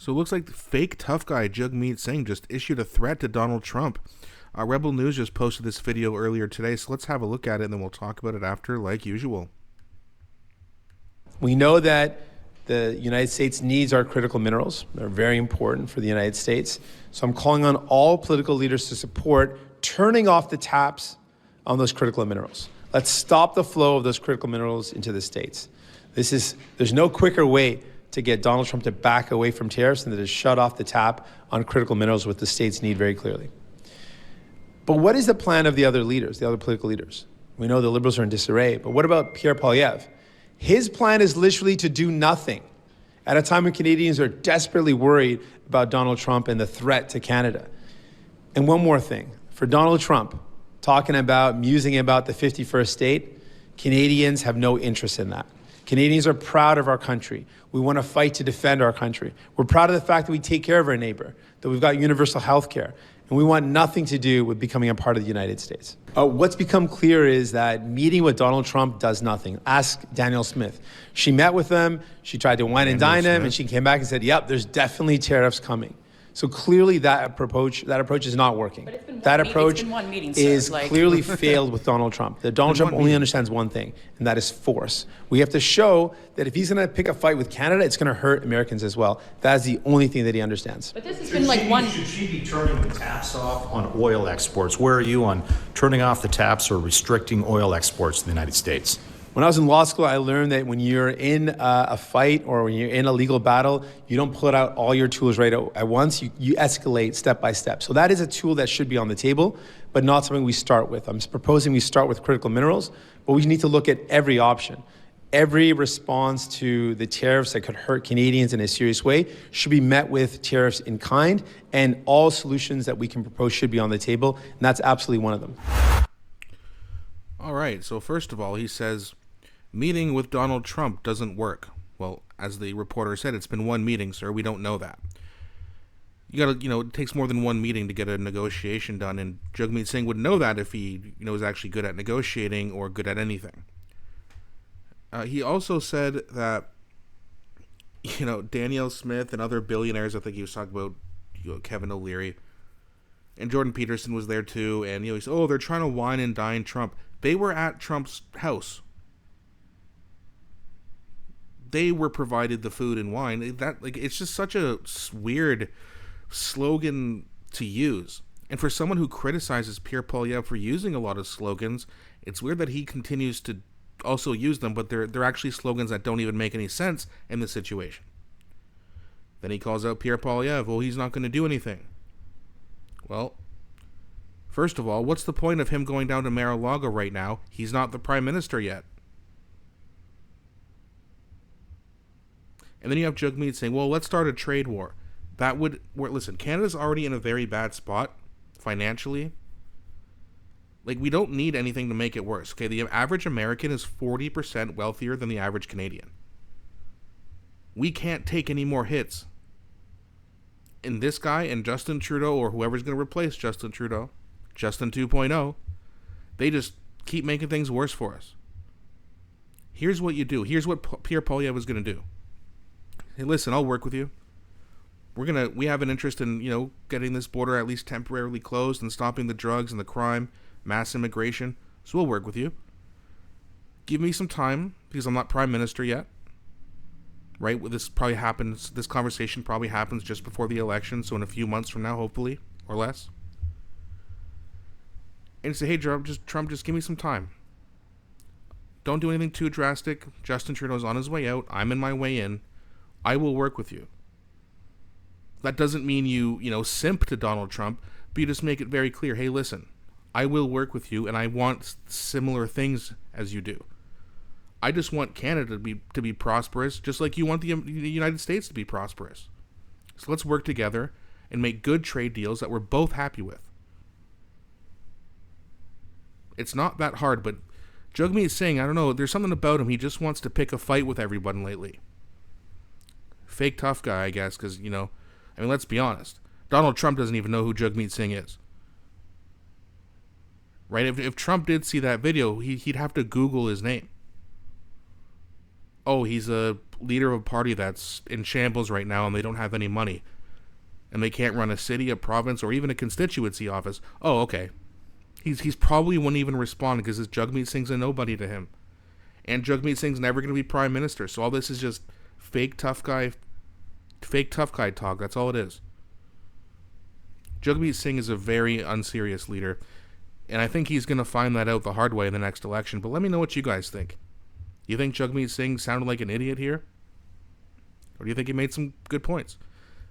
So it looks like fake tough guy Jagmeet Singh just issued a threat to Donald Trump. Rebel News just posted this video earlier today, so let's have a look at it and then we'll talk about it after, like usual. We know that the United States needs our critical minerals. They're very important for the United States. So I'm calling on all political leaders to support turning off the taps on those critical minerals. Let's stop the flow of those critical minerals into the States. There's no quicker way to get Donald Trump to back away from tariffs than to shut off the tap on critical minerals, what the states need very clearly. But what is the plan of the other leaders, the other political leaders? We know the liberals are in disarray, but what about Pierre Poilievre? His plan is literally to do nothing at a time when Canadians are desperately worried about Donald Trump and the threat to Canada. And one more thing, for Donald Trump, musing about the 51st state, Canadians have no interest in that. Canadians are proud of our country. We want to fight to defend our country. We're proud of the fact that we take care of our neighbor, that we've got universal health care, and we want nothing to do with becoming a part of the United States. What's become clear is that meeting with Donald Trump does nothing. Ask Danielle Smith. She met with him, she tried to wine and dine him, and she came back and said, yep, there's definitely tariffs coming. So clearly that approach is not working. That approach is clearly failed with Donald Trump. That Donald Trump only understands one thing, and that is force. We have to show that if he's going to pick a fight with Canada, it's going to hurt Americans as well. That is the only thing that he understands. But this has been like one... Should she be turning the taps off on oil exports? Where are you on turning off the taps or restricting oil exports to the United States? When I was in law school, I learned that when you're in a fight or when you're in a legal battle, you don't pull out all your tools right at once. You escalate step by step. So that is a tool that should be on the table, but not something we start with. I'm proposing we start with critical minerals, but we need to look at every option. Every response to the tariffs that could hurt Canadians in a serious way should be met with tariffs in kind, and all solutions that we can propose should be on the table, and that's absolutely one of them. All right, so first of all, he says meeting with Donald Trump doesn't work. Well, as the reporter said, it's been one meeting, sir. We don't know that. It takes more than one meeting to get a negotiation done, and Jagmeet Singh would know that if he, is actually good at negotiating or good at anything. He also said that, Danielle Smith and other billionaires, I think he was talking about, Kevin O'Leary, and Jordan Peterson was there too, and he said, they're trying to wine and dine Trump. They were at Trump's house. They were provided the food and wine. It's just such a weird slogan to use. And for someone who criticizes Pierre Poilievre for using a lot of slogans, it's weird that he continues to also use them, but they're actually slogans that don't even make any sense in this situation. Then he calls out Pierre Poilievre. Well, he's not going to do anything. Well, first of all, what's the point of him going down to Mar-a-Lago right now? He's not the prime minister yet. And then you have Jagmeet saying, well, let's start a trade war. Listen, Canada's already in a very bad spot financially. We don't need anything to make it worse. Okay, the average American is 40% wealthier than the average Canadian. We can't take any more hits. And this guy and Justin Trudeau, or whoever's going to replace Justin Trudeau, Justin 2.0, they just keep making things worse for us. Here's what you do. Here's what Pierre Poilievre is going to do. Hey, listen, I'll work with you. We have an interest in, getting this border at least temporarily closed and stopping the drugs and the crime, mass immigration. So we'll work with you. Give me some time because I'm not prime minister yet. Right? This conversation probably happens just before the election. So in a few months from now, hopefully, or less. And say, hey, Trump, just give me some time. Don't do anything too drastic. Justin Trudeau's on his way out. I'm in my way in. I will work with you. That doesn't mean you simp to Donald Trump, but you just make it very clear, hey, listen, I will work with you, and I want similar things as you do. I just want Canada to be prosperous, just like you want the United States to be prosperous. So let's work together and make good trade deals that we're both happy with. It's not that hard, but Jagmeet is saying, I don't know, there's something about him. He just wants to pick a fight with everyone lately. Fake tough guy, I guess, because, let's be honest. Donald Trump doesn't even know who Jagmeet Singh is. Right? If Trump did see that video, he'd have to Google his name. Oh, he's a leader of a party that's in shambles right now and they don't have any money and they can't run a city, a province, or even a constituency office. Oh, okay. He's probably wouldn't even respond because this Jagmeet Singh's a nobody to him. And Jagmeet Singh's never going to be prime minister. So all this is just fake tough guy talk. That's all it is. Jagmeet Singh is a very unserious leader. And I think he's going to find that out the hard way in the next election. But let me know what you guys think. You think Jagmeet Singh sounded like an idiot here? Or do you think he made some good points?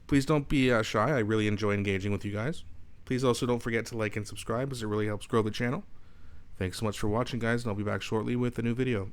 Please don't be shy. I really enjoy engaging with you guys. Please also don't forget to like and subscribe as it really helps grow the channel. Thanks so much for watching, guys, and I'll be back shortly with a new video.